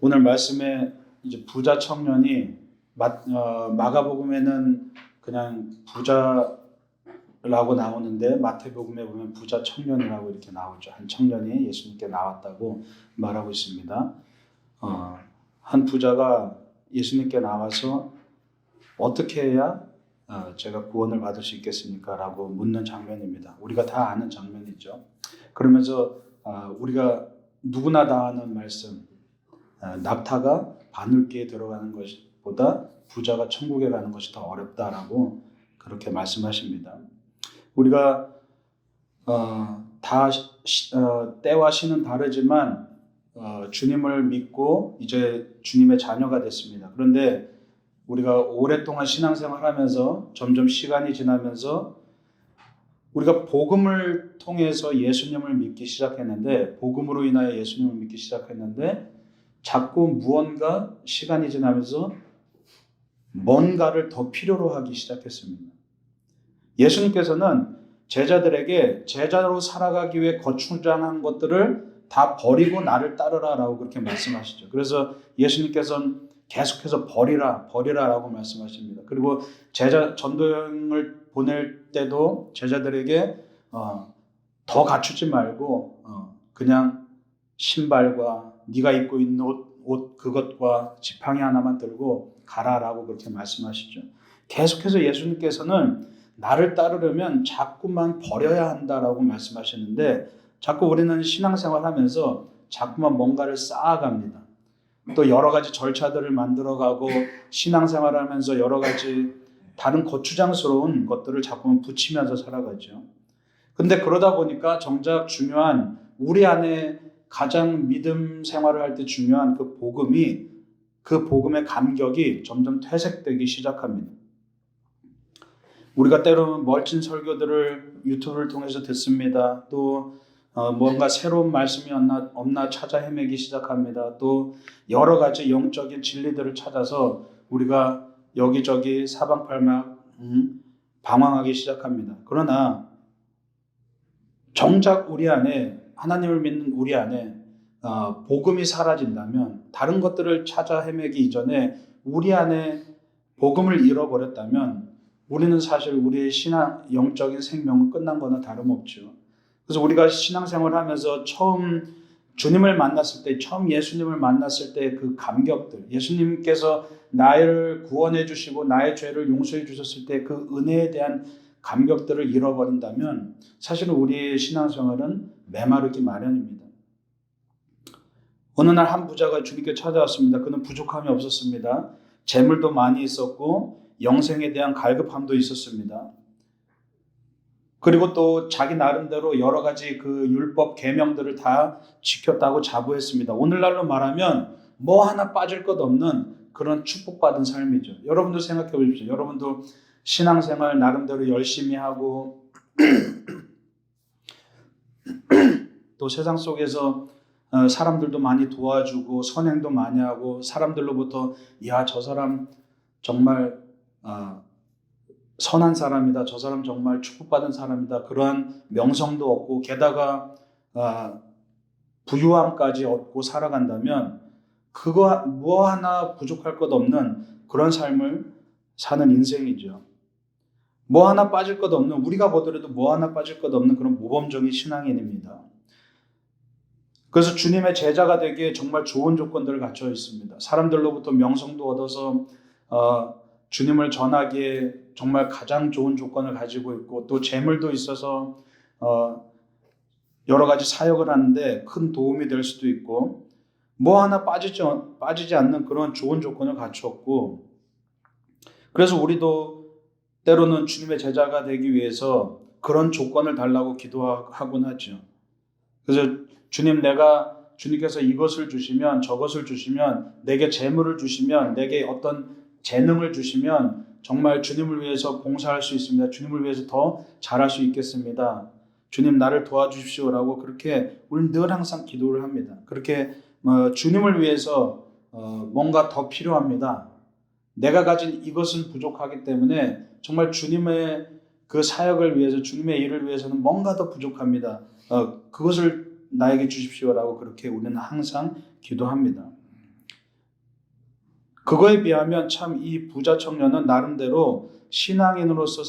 오늘 말씀에 이제 부자 청년이 마가복음에는 그냥 부자라고 나오는데 마태복음에 보면 부자 청년이라고 이렇게 나오죠. 한 청년이 예수님께 나왔다고 말하고 있습니다. 한 부자가 예수님께 나와서 어떻게 해야 제가 구원을 받을 수 있겠습니까? 라고 묻는 장면입니다. 우리가 다 아는 장면이죠. 그러면서 우리가 누구나 다 아는 말씀, 낙타가 바늘기에 들어가는 것보다 부자가 천국에 가는 것이 더 어렵다라고 그렇게 말씀하십니다. 우리가 다 때와 시는 다르지만 주님을 믿고 이제 주님의 자녀가 됐습니다. 그런데 우리가 오랫동안 신앙생활하면서 점점 시간이 지나면서 우리가 복음을 통해서 예수님을 믿기 시작했는데, 복음으로 인하여 예수님을 믿기 시작했는데 자꾸 무언가 시간이 지나면서 뭔가를 더 필요로 하기 시작했습니다. 예수님께서는 제자들에게 제자로 살아가기 위해 거추장한 것들을 다 버리고 나를 따르라라고 그렇게 말씀하시죠. 그래서 예수님께서는 계속해서 버리라라고 말씀하십니다. 그리고 제자 전도여행을 보낼 때도 제자들에게 더 갖추지 말고 그냥 신발과 네가 입고 있는 옷 그것과 지팡이 하나만 들고 가라라고 그렇게 말씀하시죠. 계속해서 예수님께서는 나를 따르려면 자꾸만 버려야 한다라고 말씀하시는데, 자꾸 우리는 신앙생활하면서 자꾸만 뭔가를 쌓아갑니다. 또 여러 가지 절차들을 만들어가고 신앙생활하면서 여러 가지 다른 거추장스러운 것들을 자꾸만 붙이면서 살아가죠. 근데 그러다 보니까 정작 중요한 우리 안에 가장 믿음 생활을 할 때 중요한 그 복음의 감격이 점점 퇴색되기 시작합니다. 우리가 때로는 멋진 설교들을 유튜브를 통해서 듣습니다. 또 뭔가 새로운 말씀이 없나 찾아 헤매기 시작합니다. 또 여러 가지 영적인 진리들을 찾아서 우리가 여기저기 사방팔방 방황하기 시작합니다. 그러나 정작 우리 안에, 하나님을 믿는 우리 안에 복음이 사라진다면, 다른 것들을 찾아 헤매기 이전에 우리 안에 복음을 잃어버렸다면 우리는 사실 우리의 영적인 생명은 끝난 거나 다름없죠. 그래서 우리가 신앙생활을 하면서 처음 주님을 만났을 때, 처음 예수님을 만났을 때 그 감격들, 예수님께서 나를 구원해 주시고 나의 죄를 용서해 주셨을 때 그 은혜에 대한 감격들을 잃어버린다면 사실은 우리의 신앙생활은 메마르기 마련입니다. 어느 날 한 부자가 주님께 찾아왔습니다. 그는 부족함이 없었습니다. 재물도 많이 있었고 영생에 대한 갈급함도 있었습니다. 그리고 또 자기 나름대로 여러 가지 그 율법 계명들을 다 지켰다고 자부했습니다. 오늘날로 말하면 뭐 하나 빠질 것 없는 그런 축복받은 삶이죠. 여러분도 생각해 보십시오. 여러분도 신앙생활 나름대로 열심히 하고 또 세상 속에서 사람들도 많이 도와주고 선행도 많이 하고 사람들로부터 저 사람 정말 선한 사람이다, 저 사람 정말 축복받은 사람이다, 그러한 명성도 얻고 게다가 부유함까지 얻고 살아간다면 그거 뭐 하나 부족할 것 없는 그런 삶을 사는 인생이죠. 뭐 하나 빠질 것 없는, 우리가 보더라도 뭐 하나 빠질 것 없는 그런 모범적인 신앙인입니다. 그래서 주님의 제자가 되기에 정말 좋은 조건들을 갖춰 있습니다. 사람들로부터 명성도 얻어서 주님을 전하기에 정말 가장 좋은 조건을 가지고 있고, 또 재물도 있어서 여러 가지 사역을 하는데 큰 도움이 될 수도 있고, 뭐 하나 빠지지 않는 그런 좋은 조건을 갖추었고, 그래서 우리도 때로는 주님의 제자가 되기 위해서 그런 조건을 달라고 기도하곤 하죠. 그래서 주님께서 이것을 주시면, 저것을 주시면, 내게 재물을 주시면, 내게 어떤 재능을 주시면 정말 주님을 위해서 봉사할 수 있습니다. 주님을 위해서 더 잘할 수 있겠습니다. 주님 나를 도와주십시오라고 그렇게 우리는 늘 항상 기도를 합니다. 그렇게 주님을 위해서 뭔가 더 필요합니다. 내가 가진 이것은 부족하기 때문에 정말 주님의 그 사역을 위해서, 주님의 일을 위해서는 뭔가 더 부족합니다. 그것을 나에게 주십시오라고 그렇게 우리는 항상 기도합니다. 그거에 비하면 참 이 부자 청년은 나름대로 신앙인으로서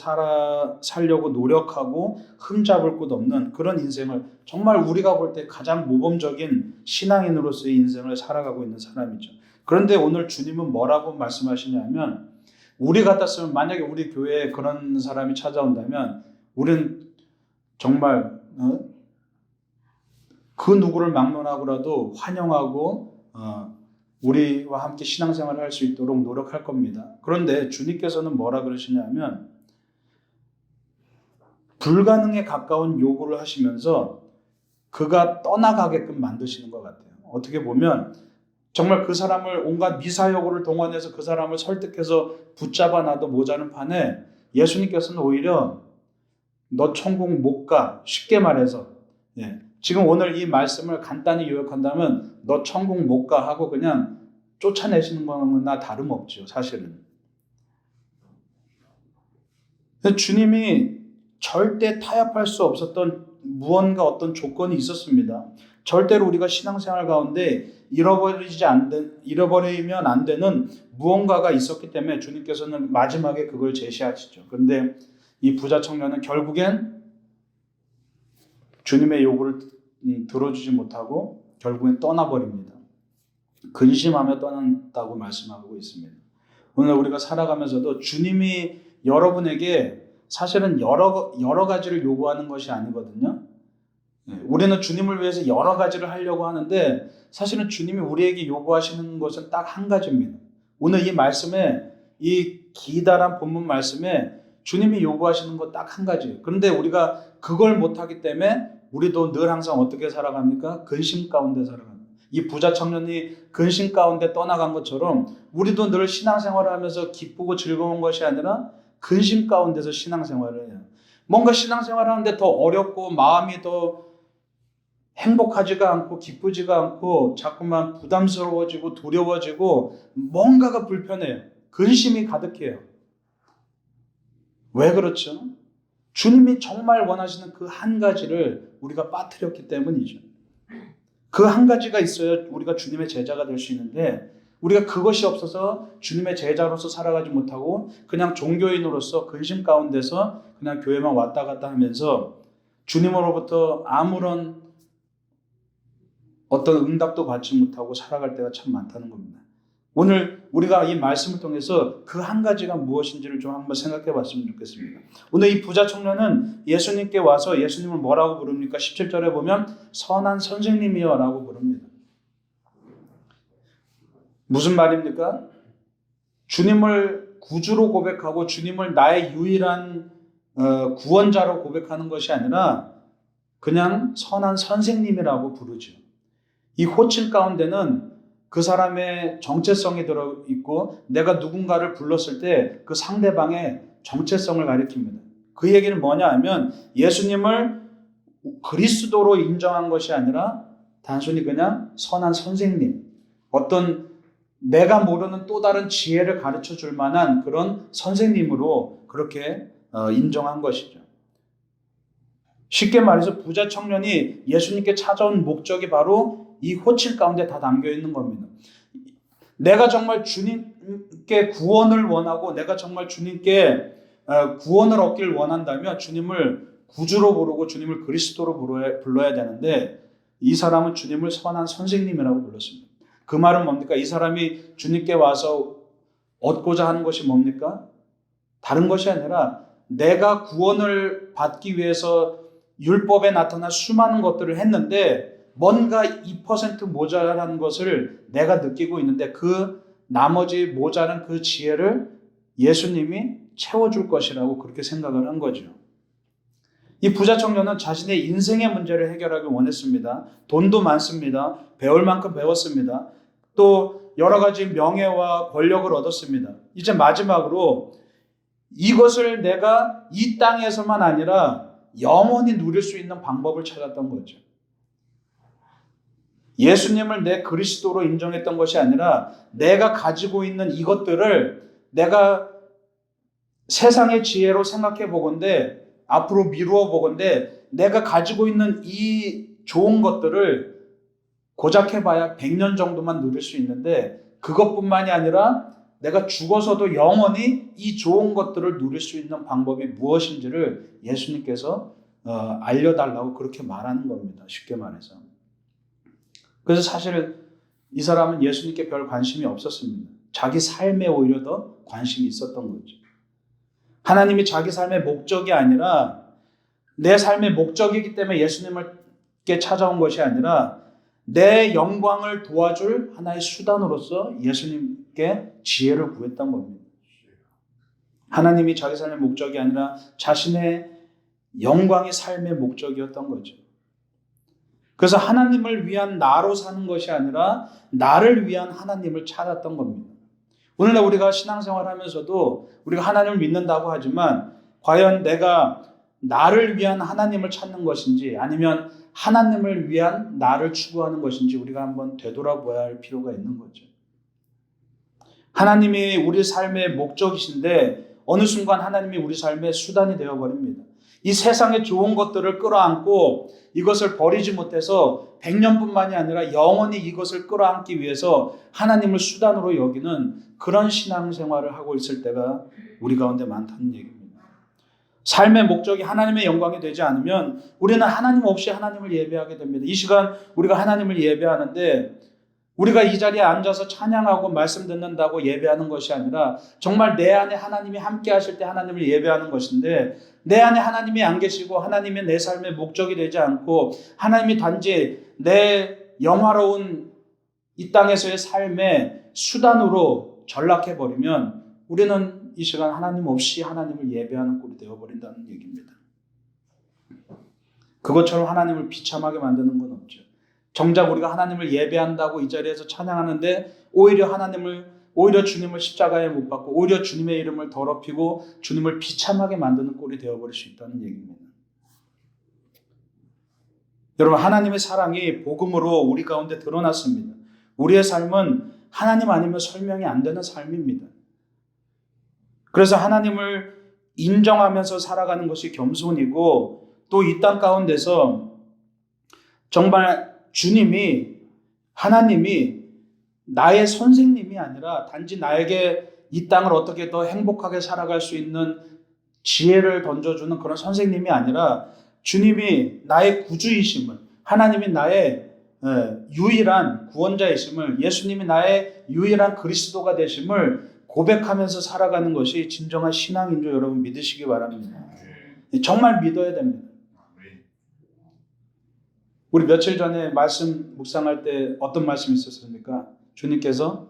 살려고 노력하고 흠잡을 곳 없는 그런 인생을, 정말 우리가 볼 때 가장 모범적인 신앙인으로서의 인생을 살아가고 있는 사람이죠. 그런데 오늘 주님은 뭐라고 말씀하시냐면, 우리 같았으면, 만약에 우리 교회에 그런 사람이 찾아온다면 우리는 정말 그 누구를 막론하고라도 환영하고 우리와 함께 신앙생활을 할 수 있도록 노력할 겁니다. 그런데 주님께서는 뭐라 그러시냐면, 불가능에 가까운 요구를 하시면서 그가 떠나가게끔 만드시는 것 같아요. 어떻게 보면 정말 그 사람을 온갖 미사여구를 동원해서 그 사람을 설득해서 붙잡아 놔도 모자는 판에 예수님께서는 오히려 너 천국 못 가, 쉽게 말해서, 지금 오늘 이 말씀을 간단히 요약한다면 너 천국 못 가 하고 그냥 쫓아내시는 거나 다름없죠, 사실은. 주님이 절대 타협할 수 없었던 무언가 어떤 조건이 있었습니다. 절대로 우리가 신앙생활 가운데 잃어버리면 안 되는 무언가가 있었기 때문에 주님께서는 마지막에 그걸 제시하시죠. 그런데 이 부자 청년은 결국엔 주님의 요구를 들어주지 못하고 결국엔 떠나버립니다. 근심하며 떠난다고 말씀하고 있습니다. 오늘 우리가 살아가면서도 주님이 여러분에게 사실은 여러 가지를 요구하는 것이 아니거든요. 우리는 주님을 위해서 여러 가지를 하려고 하는데 사실은 주님이 우리에게 요구하시는 것은 딱 한 가지입니다. 오늘 이 말씀에, 이 기다란 본문 말씀에 주님이 요구하시는 것 딱 한 가지예요. 그런데 우리가 그걸 못하기 때문에 우리도 늘 항상 어떻게 살아갑니까? 근심 가운데 살아갑니다. 이 부자 청년이 근심 가운데 떠나간 것처럼 우리도 늘 신앙생활을 하면서 기쁘고 즐거운 것이 아니라 근심 가운데서 신앙생활을 해요. 뭔가 신앙생활을 하는데 더 어렵고 마음이 더 행복하지가 않고 기쁘지가 않고 자꾸만 부담스러워지고 두려워지고 뭔가가 불편해요. 근심이 가득해요. 왜 그렇죠? 주님이 정말 원하시는 그 한 가지를 우리가 빠뜨렸기 때문이죠. 그 한 가지가 있어야 우리가 주님의 제자가 될 수 있는데 우리가 그것이 없어서 주님의 제자로서 살아가지 못하고 그냥 종교인으로서 근심 가운데서 그냥 교회만 왔다 갔다 하면서 주님으로부터 아무런 어떤 응답도 받지 못하고 살아갈 때가 참 많다는 겁니다. 오늘 우리가 이 말씀을 통해서 그 한 가지가 무엇인지를 좀 한번 생각해 봤으면 좋겠습니다. 오늘 이 부자 청년은 예수님께 와서 예수님을 뭐라고 부릅니까? 17절에 보면 선한 선생님이여 라고 부릅니다. 무슨 말입니까? 주님을 구주로 고백하고 주님을 나의 유일한 구원자로 고백하는 것이 아니라 그냥 선한 선생님이라고 부르죠. 이 호칭 가운데는 그 사람의 정체성이 들어있고 내가 누군가를 불렀을 때 그 상대방의 정체성을 가리킵니다. 그 얘기는 뭐냐 하면 예수님을 그리스도로 인정한 것이 아니라 단순히 그냥 선한 선생님, 어떤 내가 모르는 또 다른 지혜를 가르쳐 줄 만한 그런 선생님으로 그렇게 인정한 것이죠. 쉽게 말해서 부자 청년이 예수님께 찾아온 목적이 바로 이 호칭 가운데 다 담겨 있는 겁니다. 내가 정말 주님께 구원을 원하고 내가 정말 주님께 구원을 얻기를 원한다면 주님을 구주로 부르고 주님을 그리스도로 불러야 되는데 이 사람은 주님을 선한 선생님이라고 불렀습니다. 그 말은 뭡니까? 이 사람이 주님께 와서 얻고자 하는 것이 뭡니까? 다른 것이 아니라 내가 구원을 받기 위해서 율법에 나타난 수많은 것들을 했는데 뭔가 2% 모자란 것을 내가 느끼고 있는데 그 나머지 모자란 그 지혜를 예수님이 채워줄 것이라고 그렇게 생각을 한 거죠. 이 부자 청년은 자신의 인생의 문제를 해결하기 원했습니다. 돈도 많습니다. 배울 만큼 배웠습니다. 또 여러 가지 명예와 권력을 얻었습니다. 이제 마지막으로 이것을 내가 이 땅에서만 아니라 영원히 누릴 수 있는 방법을 찾았던 거죠. 예수님을 내 그리스도로 인정했던 것이 아니라 내가 가지고 있는 이것들을 내가 세상의 지혜로 생각해 보건대 앞으로 미루어 보건대 내가 가지고 있는 이 좋은 것들을 고작 해봐야 100년 정도만 누릴 수 있는데 그것뿐만이 아니라 내가 죽어서도 영원히 이 좋은 것들을 누릴 수 있는 방법이 무엇인지를 예수님께서 알려달라고 그렇게 말하는 겁니다. 쉽게 말해서. 그래서 사실 이 사람은 예수님께 별 관심이 없었습니다. 자기 삶에 오히려 더 관심이 있었던 거죠. 하나님이 자기 삶의 목적이 아니라 내 삶의 목적이기 때문에 예수님께 찾아온 것이 아니라 내 영광을 도와줄 하나의 수단으로서 예수님께 지혜를 구했던 겁니다. 하나님이 자기 삶의 목적이 아니라 자신의 영광의 삶의 목적이었던 거죠. 그래서 하나님을 위한 나로 사는 것이 아니라 나를 위한 하나님을 찾았던 겁니다. 오늘날 우리가 신앙생활 하면서도 우리가 하나님을 믿는다고 하지만 과연 내가 나를 위한 하나님을 찾는 것인지 아니면 하나님을 위한 나를 추구하는 것인지 우리가 한번 되돌아봐야 할 필요가 있는 거죠. 하나님이 우리 삶의 목적이신데 어느 순간 하나님이 우리 삶의 수단이 되어버립니다. 이 세상의 좋은 것들을 끌어안고 이것을 버리지 못해서 100년뿐만이 아니라 영원히 이것을 끌어안기 위해서 하나님을 수단으로 여기는 그런 신앙생활을 하고 있을 때가 우리 가운데 많다는 얘기입니다. 삶의 목적이 하나님의 영광이 되지 않으면 우리는 하나님 없이 하나님을 예배하게 됩니다. 이 시간 우리가 하나님을 예배하는데 우리가 이 자리에 앉아서 찬양하고 말씀 듣는다고 예배하는 것이 아니라 정말 내 안에 하나님이 함께 하실 때 하나님을 예배하는 것인데 내 안에 하나님이 안 계시고 하나님이 내 삶의 목적이 되지 않고 하나님이 단지 내 영화로운 이 땅에서의 삶의 수단으로 전락해버리면 우리는 이 시간 하나님 없이 하나님을 예배하는 꼴이 되어버린다는 얘기입니다. 그것처럼 하나님을 비참하게 만드는 건 없죠. 정작 우리가 하나님을 예배한다고 이 자리에서 찬양하는데 오히려 주님을 십자가에 못 박고 오히려 주님의 이름을 더럽히고 주님을 비참하게 만드는 꼴이 되어버릴 수 있다는 얘기입니다. 여러분, 하나님의 사랑이 복음으로 우리 가운데 드러났습니다. 우리의 삶은 하나님 아니면 설명이 안 되는 삶입니다. 그래서 하나님을 인정하면서 살아가는 것이 겸손이고 또 이 땅 가운데서 정말 하나님이 나의 선생님이 아니라 단지 나에게 이 땅을 어떻게 더 행복하게 살아갈 수 있는 지혜를 던져주는 그런 선생님이 아니라 주님이 나의 구주이심을, 하나님이 나의 유일한 구원자이심을, 예수님이 나의 유일한 그리스도가 되심을 고백하면서 살아가는 것이 진정한 신앙인 줄 여러분 믿으시기 바랍니다. 정말 믿어야 됩니다. 우리 며칠 전에 말씀 묵상할 때 어떤 말씀이 있었습니까? 주님께서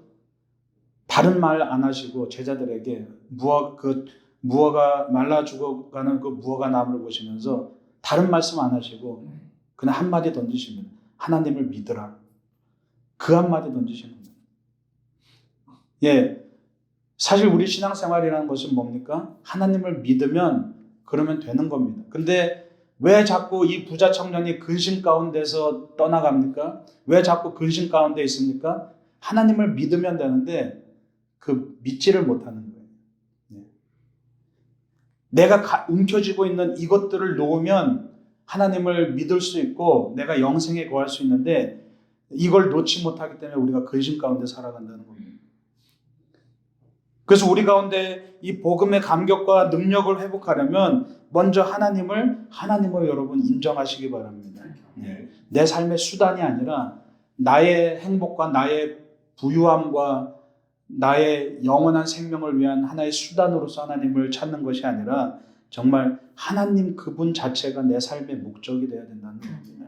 다른 말 안 하시고 제자들에게 무화가 말라 죽어가는 그 무화과 나무를 보시면서 다른 말씀 안 하시고 그냥 한마디 던지십니다. 하나님을 믿으라. 그 한마디 던지시는 거예요. 예, 사실 우리 신앙생활이라는 것은 뭡니까? 하나님을 믿으면 그러면 되는 겁니다. 근데 왜 자꾸 이 부자 청년이 근심 가운데서 떠나갑니까? 왜 자꾸 근심 가운데 있습니까? 하나님을 믿으면 되는데 그 믿지를 못하는 거예요. 내가 움켜쥐고 있는 이것들을 놓으면 하나님을 믿을 수 있고 내가 영생에 거할 수 있는데 이걸 놓지 못하기 때문에 우리가 근심 가운데 살아간다는 겁니다. 그래서 우리 가운데 이 복음의 감격과 능력을 회복하려면 먼저 하나님을 여러분 인정하시기 바랍니다. 내 삶의 수단이 아니라 나의 행복과 나의 부유함과 나의 영원한 생명을 위한 하나의 수단으로서 하나님을 찾는 것이 아니라 정말 하나님 그분 자체가 내 삶의 목적이 되어야 된다는 겁니다.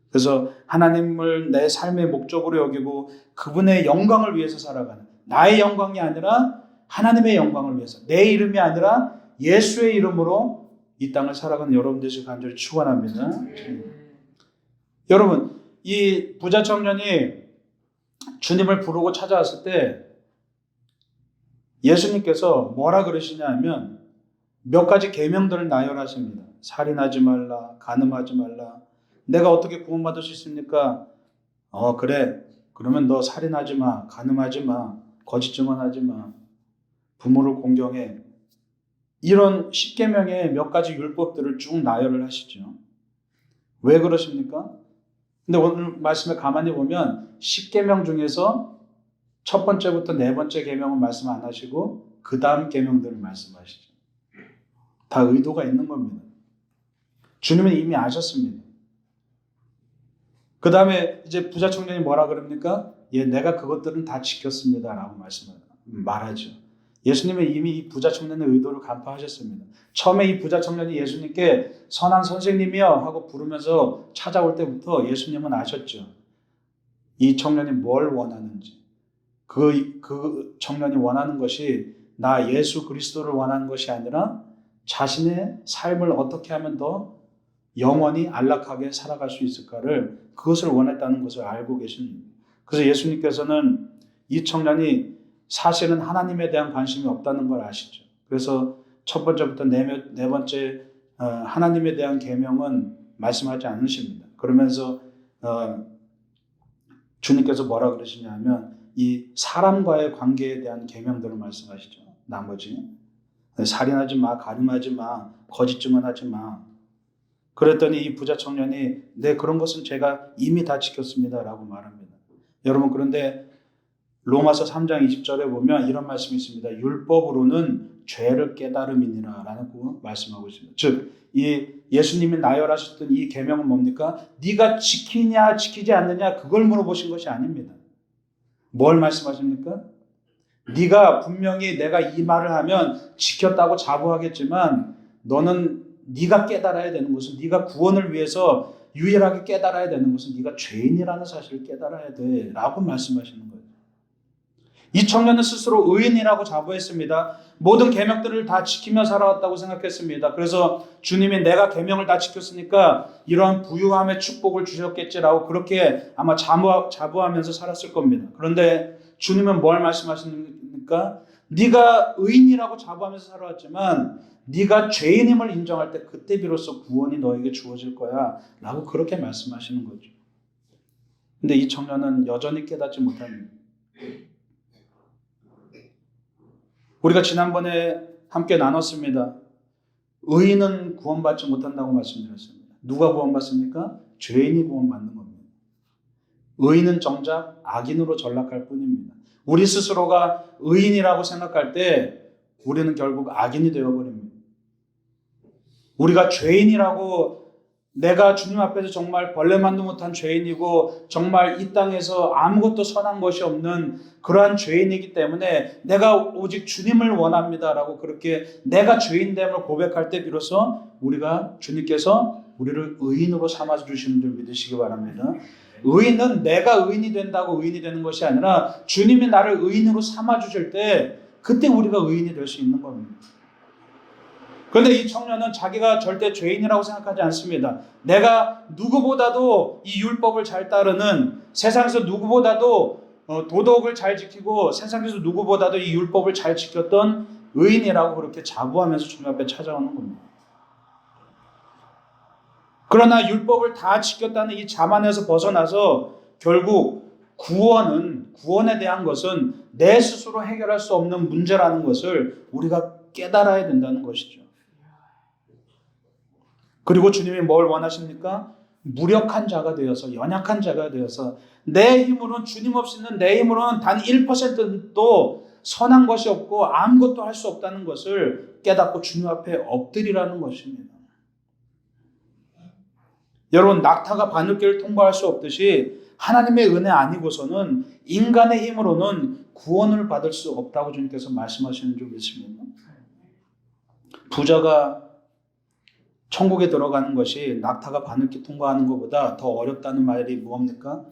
그래서 하나님을 내 삶의 목적으로 여기고 그분의 영광을 위해서 살아가는, 나의 영광이 아니라 하나님의 영광을 위해서, 내 이름이 아니라 예수의 이름으로 이 땅을 살아가는 여러분 되시길 간절히 축원합니다. 여러분, 이 부자 청년이 주님을 부르고 찾아왔을 때 예수님께서 뭐라 그러시냐 하면 몇 가지 계명들을 나열하십니다. 살인하지 말라, 간음하지 말라. 내가 어떻게 구원받을 수 있습니까? 그래. 그러면 너 살인하지 마, 간음하지 마, 거짓 증언하지 마, 부모를 공경해. 이런 10계명의 몇 가지 율법들을 쭉 나열을 하시죠. 왜 그러십니까? 근데 오늘 말씀에 가만히 보면 10계명 중에서 첫 번째부터 네 번째 계명은 말씀 안 하시고 그 다음 계명들을 말씀하시죠. 다 의도가 있는 겁니다. 주님은 이미 아셨습니다. 그 다음에 이제 부자 청년이 뭐라 그럽니까? 예, 내가 그것들은 다 지켰습니다 라고 말하죠. 예수님은 이미 이 부자 청년의 의도를 간파하셨습니다. 처음에 이 부자 청년이 예수님께 선한 선생님이여 하고 부르면서 찾아올 때부터 예수님은 아셨죠. 이 청년이 뭘 원하는지. 그 청년이 원하는 것이 나 예수 그리스도를 원하는 것이 아니라 자신의 삶을 어떻게 하면 더 영원히 안락하게 살아갈 수 있을까를, 그것을 원했다는 것을 알고 계십니다. 그래서 예수님께서는 이 청년이 사실은 하나님에 대한 관심이 없다는 걸 아시죠. 그래서 첫 번째부터 네 번째 하나님에 대한 계명은 말씀하지 않으십니다. 그러면서 주님께서 뭐라 그러시냐면 이 사람과의 관계에 대한 계명들을 말씀하시죠. 나머지 살인하지 마, 가늠하지 마, 거짓 증언하지 마. 그랬더니 이 부자 청년이 네, 그런 것은 제가 이미 다 지켰습니다 라고 말합니다. 여러분, 그런데 로마서 3장 20절에 보면 이런 말씀이 있습니다. 율법으로는 죄를 깨달음이니라 라고 말씀하고 있습니다. 즉, 이 예수님이 나열하셨던 이 계명은 뭡니까? 네가 지키냐 지키지 않느냐 그걸 물어보신 것이 아닙니다. 뭘 말씀하십니까? 네가 분명히 내가 이 말을 하면 지켰다고 자부하겠지만 너는 네가 깨달아야 되는 것은, 네가 구원을 위해서 유일하게 깨달아야 되는 것은 네가 죄인이라는 사실을 깨달아야 돼 라고 말씀하시는 거예요. 이 청년은 스스로 의인이라고 자부했습니다. 모든 계명들을 다 지키며 살아왔다고 생각했습니다. 그래서 주님이 내가 계명을 다 지켰으니까 이러한 부유함의 축복을 주셨겠지라고 그렇게 아마 자부하면서 살았을 겁니다. 그런데 주님은 뭘 말씀하십니까? 네가 의인이라고 자부하면서 살아왔지만 네가 죄인임을 인정할 때 그때 비로소 구원이 너에게 주어질 거야 라고 그렇게 말씀하시는 거죠. 근데 이 청년은 여전히 깨닫지 못합니다. 우리가 지난번에 함께 나눴습니다. 의인은 구원받지 못한다고 말씀드렸습니다. 누가 구원받습니까? 죄인이 구원받는 겁니다. 의인은 정작 악인으로 전락할 뿐입니다. 우리 스스로가 의인이라고 생각할 때 우리는 결국 악인이 되어버립니다. 우리가 죄인이라고, 내가 주님 앞에서 정말 벌레만도 못한 죄인이고 정말 이 땅에서 아무것도 선한 것이 없는 그러한 죄인이기 때문에 내가 오직 주님을 원합니다라고 그렇게 내가 죄인됨을 고백할 때 비로소 주님께서 우리를 의인으로 삼아주시는 줄 믿으시기 바랍니다. 의인은 내가 의인이 된다고 의인이 되는 것이 아니라 주님이 나를 의인으로 삼아주실 때 그때 우리가 의인이 될 수 있는 겁니다. 그런데 이 청년은 자기가 절대 죄인이라고 생각하지 않습니다. 내가 누구보다도 이 율법을 잘 따르는, 세상에서 누구보다도 도덕을 잘 지키고 세상에서 누구보다도 이 율법을 잘 지켰던 의인이라고 그렇게 자부하면서 주님 앞에 찾아오는 겁니다. 그러나 율법을 다 지켰다는 이 자만에서 벗어나서 결국 구원에 대한 것은 내 스스로 해결할 수 없는 문제라는 것을 우리가 깨달아야 된다는 것이죠. 그리고 주님이 뭘 원하십니까? 무력한 자가 되어서, 연약한 자가 되어서 내 힘으로는, 주님 없이는 내 힘으로는 단 1%도 선한 것이 없고 아무것도 할 수 없다는 것을 깨닫고 주님 앞에 엎드리라는 것입니다. 여러분, 낙타가 바늘길을 통과할 수 없듯이 하나님의 은혜 아니고서는 인간의 힘으로는 구원을 받을 수 없다고 주님께서 말씀하시는 줄 믿습니다. 부자가 천국에 들어가는 것이 낙타가 바늘길 통과하는 것보다 더 어렵다는 말이 뭡니까?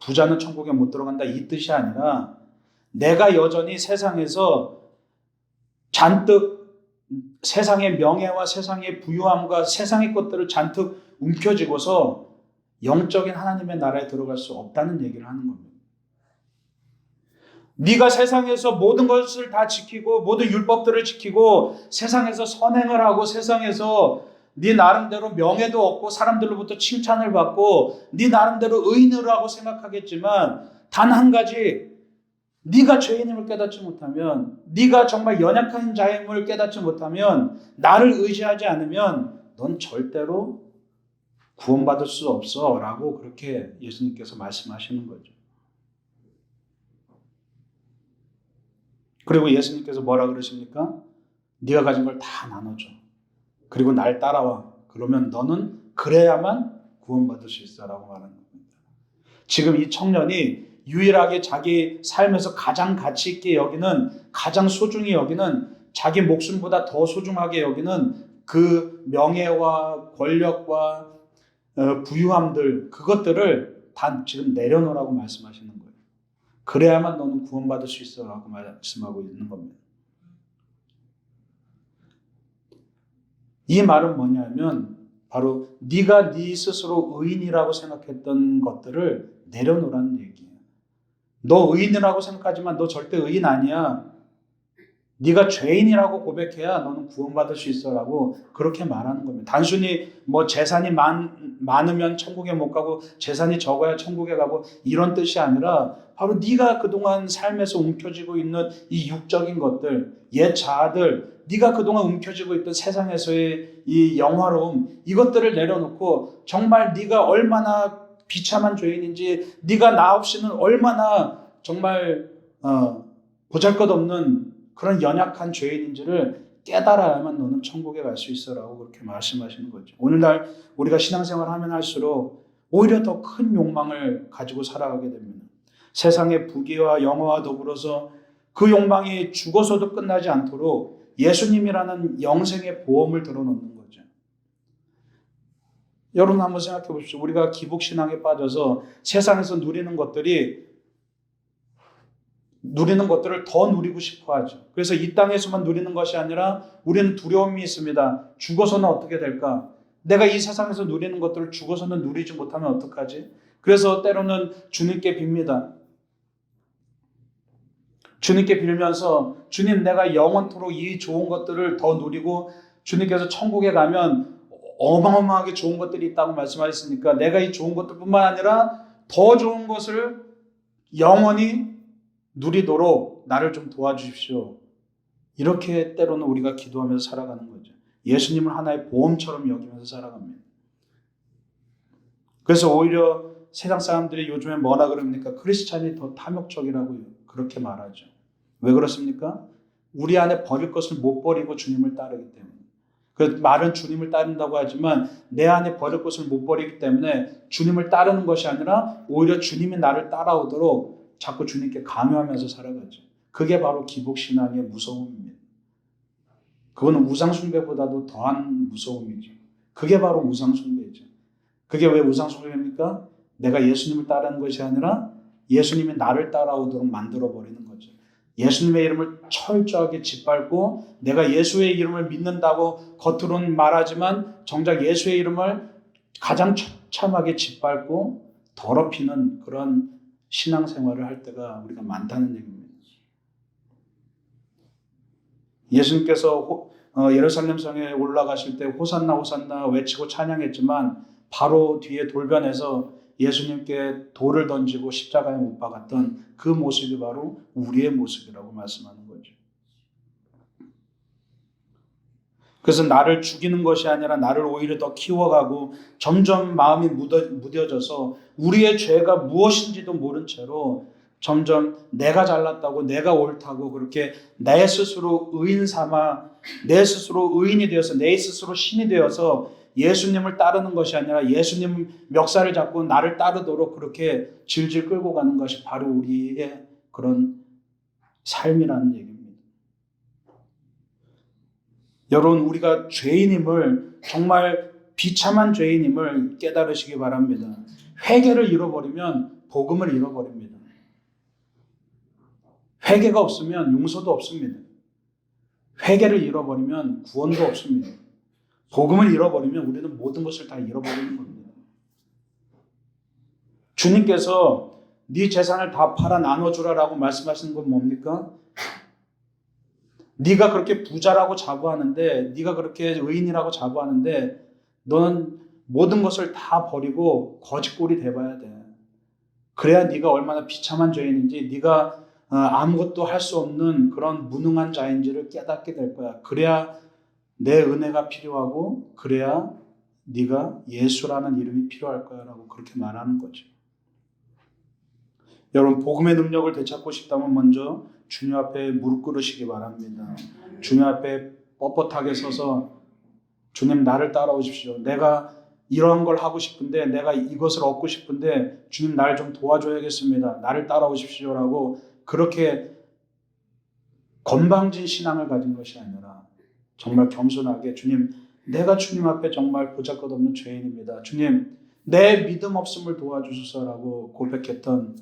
부자는 천국에 못 들어간다 이 뜻이 아니라 내가 여전히 세상에서 잔뜩 세상의 명예와 세상의 부유함과 세상의 것들을 잔뜩 움켜쥐고서 영적인 하나님의 나라에 들어갈 수 없다는 얘기를 하는 겁니다. 네가 세상에서 모든 것을 다 지키고 모든 율법들을 지키고 세상에서 선행을 하고 세상에서 네 나름대로 명예도 얻고 사람들로부터 칭찬을 받고 네 나름대로 의인이라고 생각하겠지만 단 한 가지, 네가 죄인임을 깨닫지 못하면, 네가 정말 연약한 자임을 깨닫지 못하면, 나를 의지하지 않으면 넌 절대로 구원받을 수 없어 라고 그렇게 예수님께서 말씀하시는 거죠. 그리고 예수님께서 뭐라 그러십니까? 네가 가진 걸 다 나눠줘. 그리고 날 따라와. 그러면 너는 그래야만 구원받을 수 있어라고 말하는 겁니다. 지금 이 청년이 유일하게 자기 삶에서 가장 가치 있게 여기는, 가장 소중히 여기는, 자기 목숨보다 더 소중하게 여기는 그 명예와 권력과 부유함들, 그것들을 다 지금 내려놓으라고 말씀하시는 거예요. 그래야만 너는 구원받을 수 있어라고 말씀하고 있는 겁니다. 이 말은 뭐냐면 바로 네가 네 스스로 의인이라고 생각했던 것들을 내려놓으라는 얘기예요. 너 의인이라고 생각하지만 너 절대 의인 아니야. 네가 죄인이라고 고백해야 너는 구원받을 수 있어라고 그렇게 말하는 겁니다. 단순히 뭐 재산이 많으면 천국에 못 가고 재산이 적어야 천국에 가고 이런 뜻이 아니라 바로 네가 그동안 삶에서 움켜쥐고 있는 이 육적인 것들, 옛 자아들, 네가 그동안 움켜쥐고 있던 세상에서의 이 영화로움, 이것들을 내려놓고 정말 네가 얼마나 비참한 죄인인지, 네가 나 없이는 얼마나 정말 보잘것없는 그런 연약한 죄인인지를 깨달아야만 너는 천국에 갈 수 있어라고 그렇게 말씀하시는 거죠. 오늘날 우리가 신앙생활을 하면 할수록 오히려 더 큰 욕망을 가지고 살아가게 됩니다. 세상의 부귀와 영화와 더불어서 그 욕망이 죽어서도 끝나지 않도록 예수님이라는 영생의 보험을 들어놓는 거죠. 여러분 한번 생각해 보십시오. 우리가 기복신앙에 빠져서 세상에서 누리는 것들을 더 누리고 싶어 하죠. 그래서 이 땅에서만 누리는 것이 아니라 우리는 두려움이 있습니다. 죽어서는 어떻게 될까? 내가 이 세상에서 누리는 것들을 죽어서는 누리지 못하면 어떡하지? 그래서 때로는 주님께 빕니다. 주님께 빌면서 주님, 내가 영원토록 이 좋은 것들을 더 누리고 주님께서 천국에 가면 어마어마하게 좋은 것들이 있다고 말씀하셨으니까 내가 이 좋은 것들뿐만 아니라 더 좋은 것을 영원히 누리도록 나를 좀 도와주십시오. 이렇게 때로는 우리가 기도하면서 살아가는 거죠. 예수님을 하나의 보험처럼 여기면서 살아갑니다. 그래서 오히려 세상 사람들이 요즘에 뭐라 그럽니까? 크리스찬이 더 탐욕적이라고 그렇게 말하죠. 왜 그렇습니까? 우리 안에 버릴 것을 못 버리고 주님을 따르기 때문에. 그 말은 주님을 따른다고 하지만 내 안에 버릴 것을 못 버리기 때문에 주님을 따르는 것이 아니라 오히려 주님이 나를 따라오도록 자꾸 주님께 강요하면서 살아가죠. 그게 바로 기복신앙의 무서움입니다. 그거는 우상숭배보다도 더한 무서움이죠. 그게 바로 우상숭배죠. 그게 왜 우상숭배입니까? 내가 예수님을 따르는 것이 아니라 예수님이 나를 따라오도록 만들어버리는 거죠. 예수님의 이름을 철저하게 짓밟고 내가 예수의 이름을 믿는다고 겉으로는 말하지만 정작 예수의 이름을 가장 처참하게 짓밟고 더럽히는 그런 신앙생활을 할 때가 우리가 많다는 얘기입니다. 예수님께서 예루살렘 성에 올라가실 때 호산나 호산나 외치고 찬양했지만 바로 뒤에 돌변해서 예수님께 돌을 던지고 십자가에 못 박았던 그 모습이 바로 우리의 모습이라고 말씀하는 거죠. 그래서 나를 죽이는 것이 아니라 나를 오히려 더 키워가고 점점 마음이 무뎌져서 우리의 죄가 무엇인지도 모른 채로 점점 내가 잘났다고 내가 옳다고 그렇게 내 스스로 의인 삼아 내 스스로 의인이 되어서 내 스스로 신이 되어서 예수님을 따르는 것이 아니라 예수님 멱살을 잡고 나를 따르도록 그렇게 질질 끌고 가는 것이 바로 우리의 그런 삶이라는 얘기입니다. 여러분, 우리가 죄인임을, 정말 비참한 죄인임을 깨달으시기 바랍니다. 회개를 잃어버리면 복음을 잃어버립니다. 회개가 없으면 용서도 없습니다. 회개를 잃어버리면 구원도 없습니다. 복음을 잃어버리면 우리는 모든 것을 다 잃어버리는 겁니다. 주님께서 네 재산을 다 팔아 나눠주라라고 말씀하시는 건 뭡니까? 네가 그렇게 부자라고 자부하는데, 네가 그렇게 의인이라고 자부하는데 너는 모든 것을 다 버리고 거짓골이 돼봐야 돼. 그래야 네가 얼마나 비참한 죄인인지, 네가 아무것도 할 수 없는 그런 무능한 자인지를 깨닫게 될 거야. 그래야 내 은혜가 필요하고 그래야 네가 예수라는 이름이 필요할 거야 라고 그렇게 말하는 거죠. 여러분 복음의 능력을 되찾고 싶다면 먼저 주님 앞에 무릎 꿇으시기 바랍니다. 주님 앞에 뻣뻣하게 서서 주님 나를 따라오십시오. 내가 이러한 걸 하고 싶은데 내가 이것을 얻고 싶은데 주님 나를 좀 도와줘야겠습니다. 나를 따라오십시오라고 그렇게 건방진 신앙을 가진 것이 아니라 정말 겸손하게 주님 내가 주님 앞에 정말 보잘것없는 죄인입니다. 주님 내 믿음 없음을 도와주소서라고 고백했던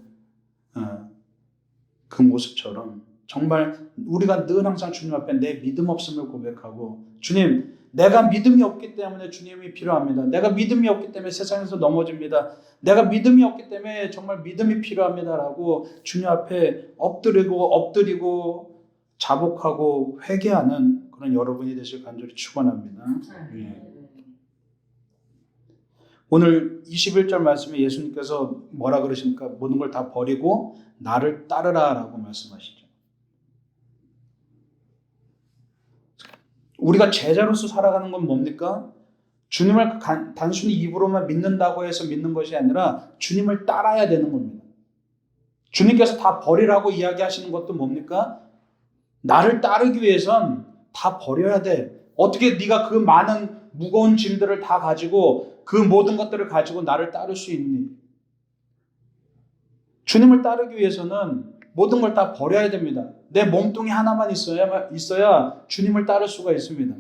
그 모습처럼 정말 우리가 늘 항상 주님 앞에 내 믿음 없음을 고백하고 주님 내가 믿음이 없기 때문에 주님이 필요합니다. 내가 믿음이 없기 때문에 세상에서 넘어집니다. 내가 믿음이 없기 때문에 정말 믿음이 필요합니다라고 주님 앞에 엎드리고 자복하고 회개하는 그런 여러분이 되실 간절히 축원합니다. 오늘 21절 말씀에 예수님께서 뭐라 그러십니까? 모든 걸 다 버리고 나를 따르라 라고 말씀하시죠. 우리가 제자로서 살아가는 건 뭡니까? 주님을 단순히 입으로만 믿는다고 해서 믿는 것이 아니라 주님을 따라야 되는 겁니다. 주님께서 다 버리라고 이야기하시는 것도 뭡니까? 나를 따르기 위해선 다 버려야 돼. 어떻게 네가 그 많은 무거운 짐들을 다 가지고 그 모든 것들을 가지고 나를 따를 수 있니? 주님을 따르기 위해서는 모든 걸 다 버려야 됩니다. 내 몸뚱이 하나만 있어야 주님을 따를 수가 있습니다.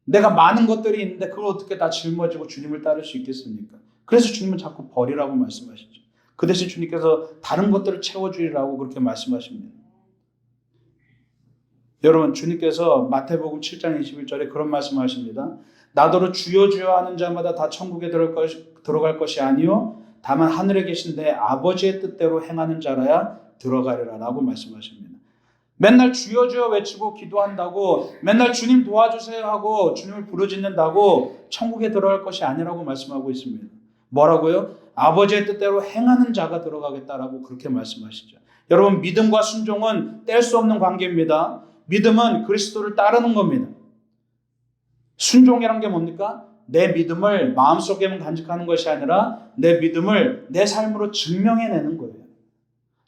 내가 많은 것들이 있는데 그걸 어떻게 다 짊어지고 주님을 따를 수 있겠습니까? 그래서 주님은 자꾸 버리라고 말씀하시죠. 그 대신 주님께서 다른 것들을 채워주리라고 그렇게 말씀하십니다. 여러분 주님께서 마태복음 7장 21절에 그런 말씀하십니다. 나더러 주여 주여 하는 자마다 다 천국에 들어갈 것이 아니요 다만 하늘에 계신 내 아버지의 뜻대로 행하는 자라야 들어가리라 라고 말씀하십니다. 맨날 주여 주여 외치고 기도한다고 맨날 주님 도와주세요 하고 주님을 부르짖는다고 천국에 들어갈 것이 아니라고 말씀하고 있습니다. 뭐라고요? 아버지의 뜻대로 행하는 자가 들어가겠다라고 그렇게 말씀하시죠. 여러분 믿음과 순종은 뗄 수 없는 관계입니다. 믿음은 그리스도를 따르는 겁니다. 순종이란 게 뭡니까? 내 믿음을 마음속에만 간직하는 것이 아니라 내 믿음을 내 삶으로 증명해내는 거예요.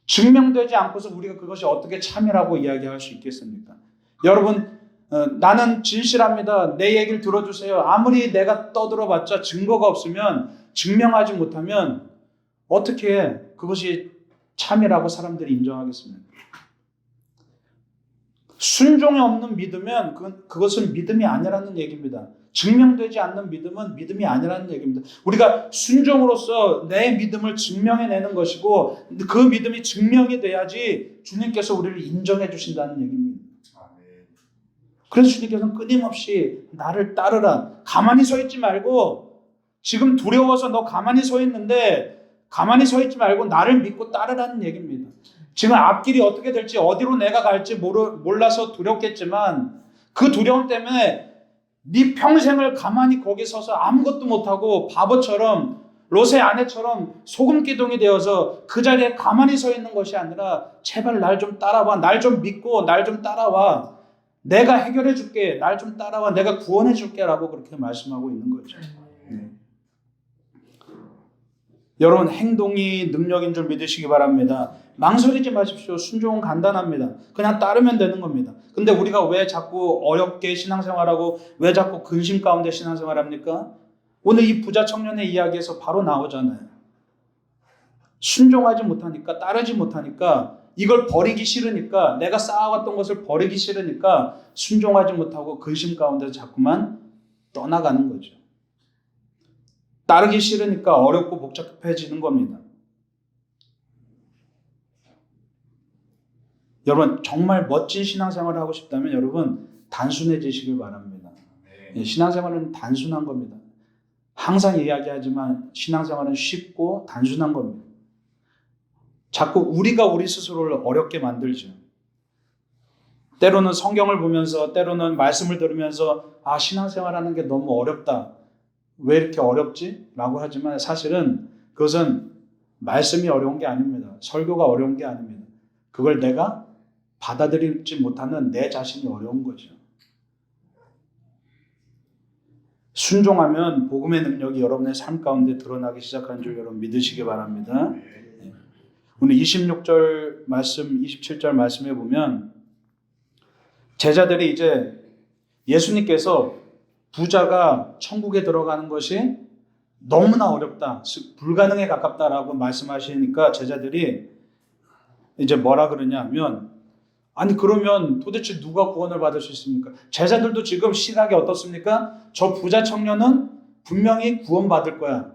증명되지 않고서 우리가 그것이 어떻게 참이라고 이야기할 수 있겠습니까? 여러분 나는 진실합니다. 내 얘기를 들어주세요. 아무리 내가 떠들어봤자 증거가 없으면 증명하지 못하면 어떻게 그것이 참이라고 사람들이 인정하겠습니까? 순종이 없는 믿으면 그것은 믿음이 아니라는 얘기입니다. 증명되지 않는 믿음은 믿음이 아니라는 얘기입니다. 우리가 순종으로서 내 믿음을 증명해내는 것이고 그 믿음이 증명이 돼야지 주님께서 우리를 인정해 주신다는 얘기입니다. 그래서 주님께서는 끊임없이 나를 따르라. 가만히 서 있지 말고 지금 두려워서 너 가만히 서 있는데 가만히 서 있지 말고 나를 믿고 따르라는 얘기입니다. 지금 앞길이 어떻게 될지 어디로 내가 갈지 몰라서 두렵겠지만 그 두려움 때문에 네 평생을 가만히 거기 서서 아무것도 못하고 바보처럼 롯의 아내처럼 소금 기둥이 되어서 그 자리에 가만히 서 있는 것이 아니라 제발 날 좀 따라와. 날 좀 믿고 날 좀 따라와. 내가 해결해 줄게. 날 좀 따라와. 내가 구원해 줄게 라고 그렇게 말씀하고 있는 거죠. 여러분 행동이 능력인 줄 믿으시기 바랍니다. 망설이지 마십시오. 순종은 간단합니다. 그냥 따르면 되는 겁니다. 근데 우리가 왜 자꾸 어렵게 신앙생활하고 왜 자꾸 근심 가운데 신앙생활합니까? 오늘 이 부자 청년의 이야기에서 바로 나오잖아요. 순종하지 못하니까 따르지 못하니까 이걸 버리기 싫으니까 내가 쌓아왔던 것을 버리기 싫으니까 순종하지 못하고 근심 가운데 자꾸만 떠나가는 거죠. 따르기 싫으니까 어렵고 복잡해지는 겁니다. 여러분 정말 멋진 신앙생활을 하고 싶다면 여러분 단순해지시길 바랍니다. 신앙생활은 단순한 겁니다. 항상 이야기하지만 신앙생활은 쉽고 단순한 겁니다. 자꾸 우리가 우리 스스로를 어렵게 만들죠. 때로는 성경을 보면서 때로는 말씀을 들으면서 신앙생활하는 게 너무 어렵다. 왜 이렇게 어렵지? 라고 하지만 사실은 그것은 말씀이 어려운 게 아닙니다. 설교가 어려운 게 아닙니다. 그걸 내가 받아들이지 못하는 내 자신이 어려운 거죠. 순종하면 복음의 능력이 여러분의 삶 가운데 드러나기 시작하는 줄 여러분 믿으시기 바랍니다. 오늘 26절 말씀, 27절 말씀에 보면 제자들이 이제 예수님께서 부자가 천국에 들어가는 것이 너무나 어렵다, 불가능에 가깝다라고 말씀하시니까 제자들이 이제 뭐라 그러냐면, 아니 그러면 도대체 누가 구원을 받을 수 있습니까? 제자들도 지금 시각이 어떻습니까? 저 부자 청년은 분명히 구원받을 거야.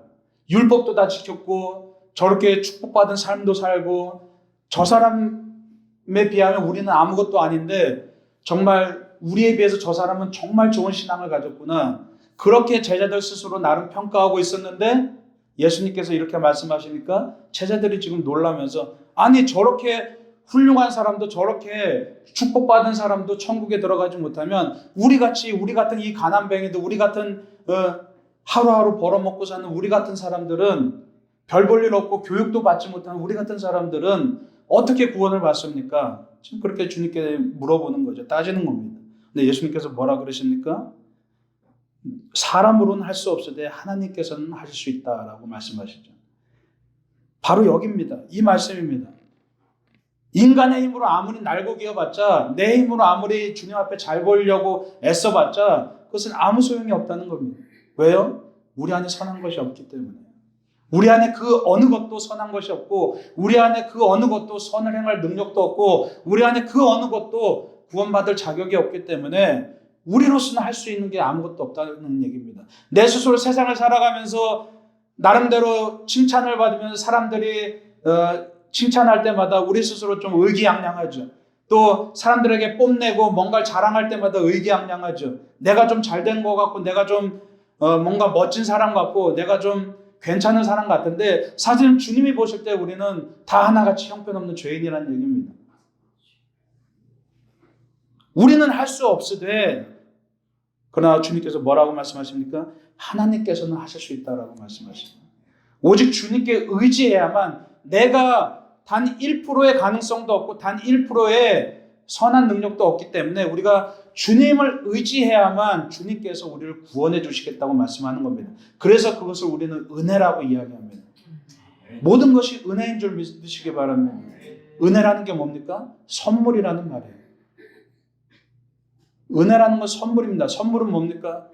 율법도 다 지켰고 저렇게 축복받은 삶도 살고 저 사람에 비하면 우리는 아무것도 아닌데 정말 우리에 비해서 저 사람은 정말 좋은 신앙을 가졌구나. 그렇게 제자들 스스로 나름 평가하고 있었는데 예수님께서 이렇게 말씀하시니까 제자들이 지금 놀라면서, 아니 저렇게 훌륭한 사람도 저렇게 축복받은 사람도 천국에 들어가지 못하면 우리 같은 이 가난뱅이들, 우리 같은 하루하루 벌어먹고 사는 우리 같은 사람들은, 별 볼 일 없고 교육도 받지 못하는 우리 같은 사람들은 어떻게 구원을 받습니까? 지금 그렇게 주님께 물어보는 거죠. 따지는 겁니다. 근데 예수님께서 뭐라 그러십니까? 사람으로는 할 수 없으되 하나님께서는 하실 수 있다라고 말씀하시죠. 바로 여기입니다. 이 말씀입니다. 인간의 힘으로 아무리 날고 기어봤자, 내 힘으로 아무리 주님 앞에 잘 보이려고 애써봤자 그것은 아무 소용이 없다는 겁니다. 왜요? 우리 안에 선한 것이 없기 때문에. 우리 안에 그 어느 것도 선한 것이 없고, 우리 안에 그 어느 것도 선을 행할 능력도 없고, 우리 안에 그 어느 것도 구원받을 자격이 없기 때문에 우리로서는 할 수 있는 게 아무것도 없다는 얘기입니다. 내 스스로 세상을 살아가면서 나름대로 칭찬을 받으면서 사람들이 칭찬할 때마다 우리 스스로 좀 의기양양하죠. 또 사람들에게 뽐내고 뭔가를 자랑할 때마다 의기양양하죠. 내가 좀 잘된 것 같고, 내가 좀 뭔가 멋진 사람 같고, 내가 좀 괜찮은 사람 같은데 사실 주님이 보실 때 우리는 다 하나같이 형편없는 죄인이라는 얘기입니다. 우리는 할 수 없으되, 그러나 주님께서 뭐라고 말씀하십니까? 하나님께서는 하실 수 있다라고 말씀하십니다. 오직 주님께 의지해야만, 내가 단 1%의 가능성도 없고 단 1%의 선한 능력도 없기 때문에 우리가 주님을 의지해야만 주님께서 우리를 구원해 주시겠다고 말씀하는 겁니다. 그래서 그것을 우리는 은혜라고 이야기합니다. 모든 것이 은혜인 줄 믿으시기 바랍니다. 은혜라는 게 뭡니까? 선물이라는 말이에요. 은혜라는 건 선물입니다. 선물은 뭡니까?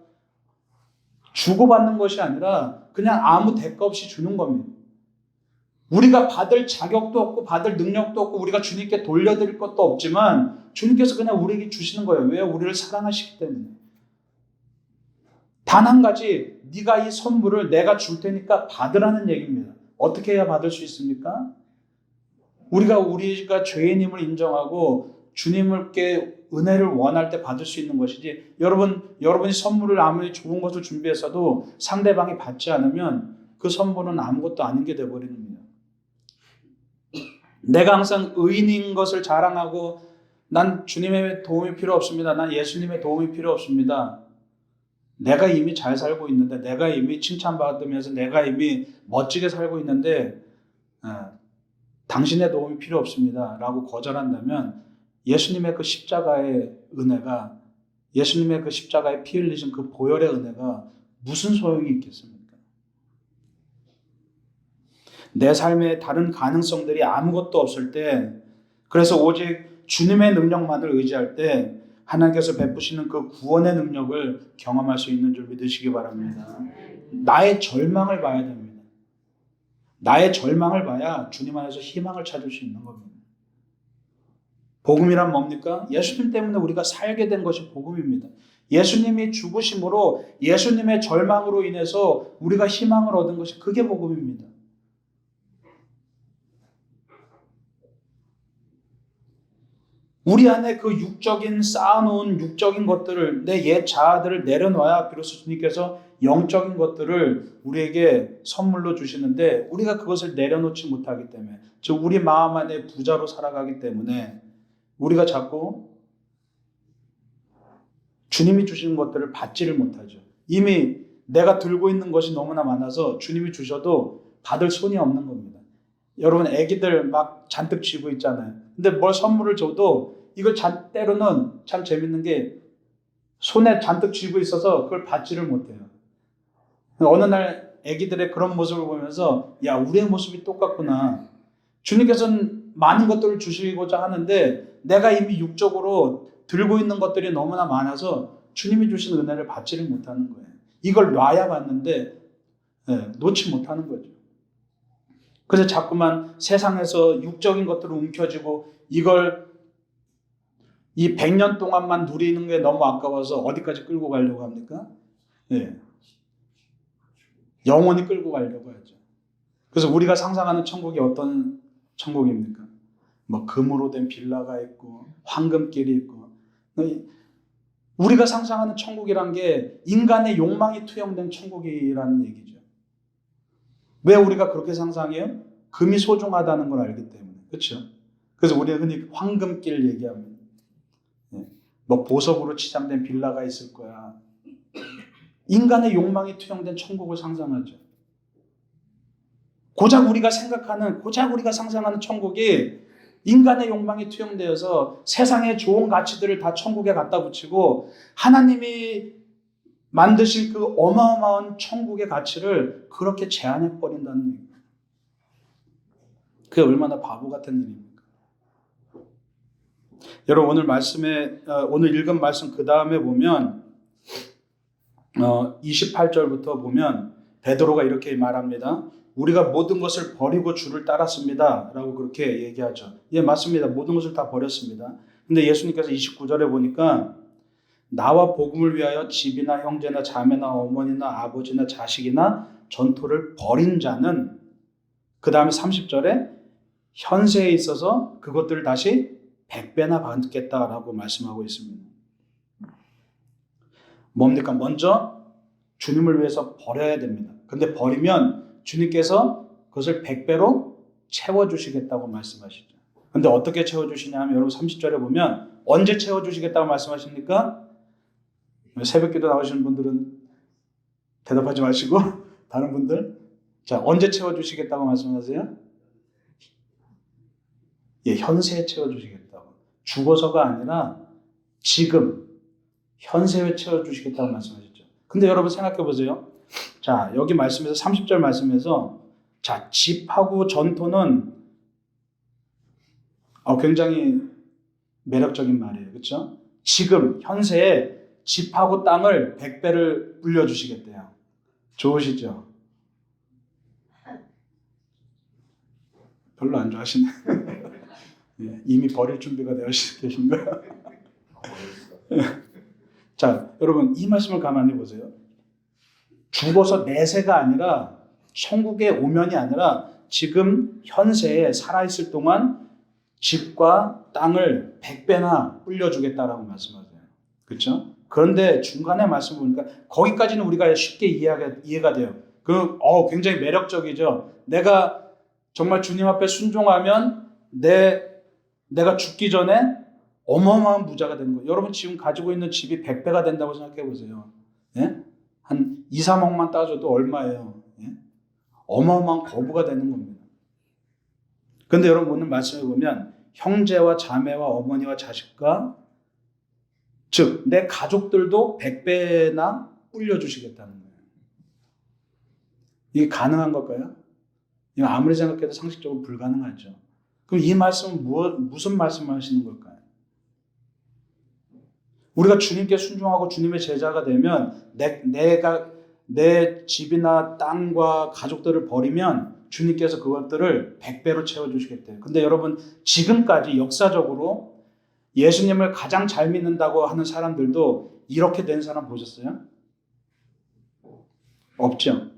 주고받는 것이 아니라 그냥 아무 대가 없이 주는 겁니다. 우리가 받을 자격도 없고 받을 능력도 없고 우리가 주님께 돌려드릴 것도 없지만 주님께서 그냥 우리에게 주시는 거예요. 왜요? 우리를 사랑하시기 때문에. 단 한 가지, 네가 이 선물을 내가 줄 테니까 받으라는 얘기입니다. 어떻게 해야 받을 수 있습니까? 우리가 죄인임을 인정하고 주님께 은혜를 원할 때 받을 수 있는 것이지, 여러분이 선물을 아무리 좋은 것을 준비해서도 상대방이 받지 않으면 그 선물은 아무것도 아닌 게 되어버리는 거예요. 내가 항상 의인인 것을 자랑하고 난 주님의 도움이 필요 없습니다. 난 예수님의 도움이 필요 없습니다. 내가 이미 잘 살고 있는데, 내가 이미 칭찬받으면서 내가 이미 멋지게 살고 있는데 당신의 도움이 필요 없습니다 라고 거절한다면 예수님의 그 십자가의 은혜가, 예수님의 그 십자가의 피 흘리신 그 보혈의 은혜가 무슨 소용이 있겠습니까? 내 삶에 다른 가능성들이 아무것도 없을 때, 그래서 오직 주님의 능력만을 의지할 때 하나님께서 베푸시는 그 구원의 능력을 경험할 수 있는 줄 믿으시기 바랍니다. 나의 절망을 봐야 됩니다. 나의 절망을 봐야 주님 안에서 희망을 찾을 수 있는 겁니다. 복음이란 뭡니까? 예수님 때문에 우리가 살게 된 것이 복음입니다. 예수님이 죽으심으로, 예수님의 절망으로 인해서 우리가 희망을 얻은 것이, 그게 복음입니다. 우리 안에 그 쌓아놓은 육적인 것들을, 내 옛 자아들을 내려놔야 비로소 주님께서 영적인 것들을 우리에게 선물로 주시는데, 우리가 그것을 내려놓지 못하기 때문에, 즉 우리 마음 안에 부자로 살아가기 때문에 우리가 자꾸 주님이 주시는 것들을 받지를 못하죠. 이미 내가 들고 있는 것이 너무나 많아서 주님이 주셔도 받을 손이 없는 겁니다. 여러분, 애기들 막 잔뜩 쥐고 있잖아요. 근데 뭘 선물을 줘도 이걸 때로는 참 재밌는 게, 손에 잔뜩 쥐고 있어서 그걸 받지를 못해요. 어느 날 애기들의 그런 모습을 보면서, 야, 우리의 모습이 똑같구나. 주님께서는 많은 것들을 주시고자 하는데 내가 이미 육적으로 들고 있는 것들이 너무나 많아서 주님이 주신 은혜를 받지를 못하는 거예요. 이걸 놔야 받는데 놓지 못하는 거죠. 그래서 자꾸만 세상에서 육적인 것들을 움켜쥐고 이걸 이 100년 동안만 누리는 게 너무 아까워서 어디까지 끌고 가려고 합니까? 영원히 끌고 가려고 하죠. 그래서 우리가 상상하는 천국이 어떤 천국입니까? 뭐 금으로 된 빌라가 있고 황금길이 있고, 우리가 상상하는 천국이란 게 인간의 욕망이 투영된 천국이라는 얘기죠. 왜 우리가 그렇게 상상해요? 금이 소중하다는 걸 알기 때문에. 그렇죠? 그래서 우리가 흔히 황금길 얘기합니다. 뭐 보석으로 치장된 빌라가 있을 거야. 인간의 욕망이 투영된 천국을 상상하죠. 고작 우리가 상상하는 천국이 인간의 욕망이 투영되어서 세상의 좋은 가치들을 다 천국에 갖다 붙이고 하나님이 만드신 그 어마어마한 천국의 가치를 그렇게 제한해 버린다는 얘기예요. 그게 얼마나 바보 같은 일입니까? 여러분 오늘 읽은 말씀 그 다음에 보면 28절부터 보면 베드로가 이렇게 말합니다. 우리가 모든 것을 버리고 주를 따랐습니다 라고 그렇게 얘기하죠. 예, 맞습니다. 모든 것을 다 버렸습니다. 근데 예수님께서 29절에 보니까 나와 복음을 위하여 집이나 형제나 자매나 어머니나 아버지나 자식이나 전토를 버린 자는, 그 다음에 30절에 현세에 있어서 그것들을 다시 100배나 받겠다라고 말씀하고 있습니다. 뭡니까? 먼저 주님을 위해서 버려야 됩니다. 근데 버리면 주님께서 그것을 100배로 채워주시겠다고 말씀하시죠. 근데 어떻게 채워주시냐 하면 여러분 30절에 보면 언제 채워주시겠다고 말씀하십니까? 새벽기도 나오시는 분들은 대답하지 마시고 다른 분들, 자, 언제 채워주시겠다고 말씀하세요? 예, 현세에 채워주시겠다고. 죽어서가 아니라 지금 현세에 채워주시겠다고 말씀하셨죠. 근데 여러분 생각해 보세요. 자, 여기 말씀에서 30절 말씀에서 자, 집하고 전토는 굉장히 매력적인 말이에요. 그렇죠? 지금 현세에 집하고 땅을 100배를 불려주시겠대요. 좋으시죠? 별로 안 좋아하시네. 예, 이미 버릴 준비가 되어 계신가요? 자, 여러분 이 말씀을 가만히 보세요. 죽어서 내세가 아니라 천국의 오면이 아니라 지금 현세에 살아있을 동안 집과 땅을 100배나 불려주겠다라고 말씀하세요. 그렇죠? 그런데 중간에 말씀 보니까 거기까지는 우리가 쉽게 이해가 돼요. 굉장히 매력적이죠. 내가 정말 주님 앞에 순종하면 내가 죽기 전에 어마어마한 부자가 되는 거예요. 여러분 지금 가지고 있는 집이 100배가 된다고 생각해 보세요. 예? 한 2, 3억만 따져도 얼마예요? 예? 어마어마한 거부가 되는 겁니다. 그런데 여러분 오늘 말씀을 보면 형제와 자매와 어머니와 자식과 즉 내 가족들도 100배나 불려주시겠다는 거예요. 이게 가능한 걸까요? 이거 아무리 생각해도 상식적으로 불가능하죠. 그럼 이 말씀은 무슨 말씀을 하시는 걸까요? 우리가 주님께 순종하고 주님의 제자가 되면 내 집이나 땅과 가족들을 버리면 주님께서 그것들을 100배로 채워주시겠대요. 근데 여러분 지금까지 역사적으로 예수님을 가장 잘 믿는다고 하는 사람들도 이렇게 된 사람 보셨어요? 없죠.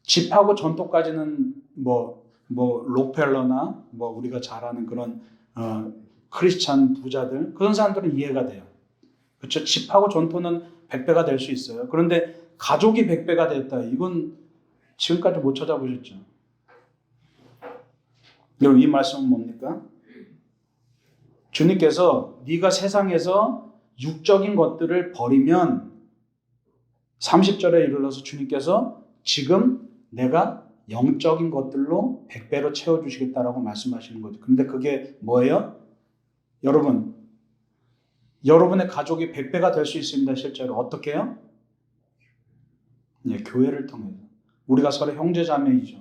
집하고 전토까지는 뭐 록펠러나 우리가 잘 아는 그런 크리스찬 부자들, 그런 사람들은 이해가 돼요. 그렇죠? 집하고 전토는 100배가 될 수 있어요. 그런데 가족이 100배가 됐다. 이건 지금까지 못 찾아보셨죠? 여러분 이 말씀은 뭡니까? 주님께서 네가 세상에서 육적인 것들을 버리면 30절에 이르러서 주님께서 지금 내가 영적인 것들로 100배로 채워주시겠다라고 말씀하시는 거죠. 그런데 그게 뭐예요? 여러분의 가족이 100배가 될 수 있습니다. 실제로 어떻게 해요? 네, 교회를 통해서. 우리가 서로 형제자매이죠.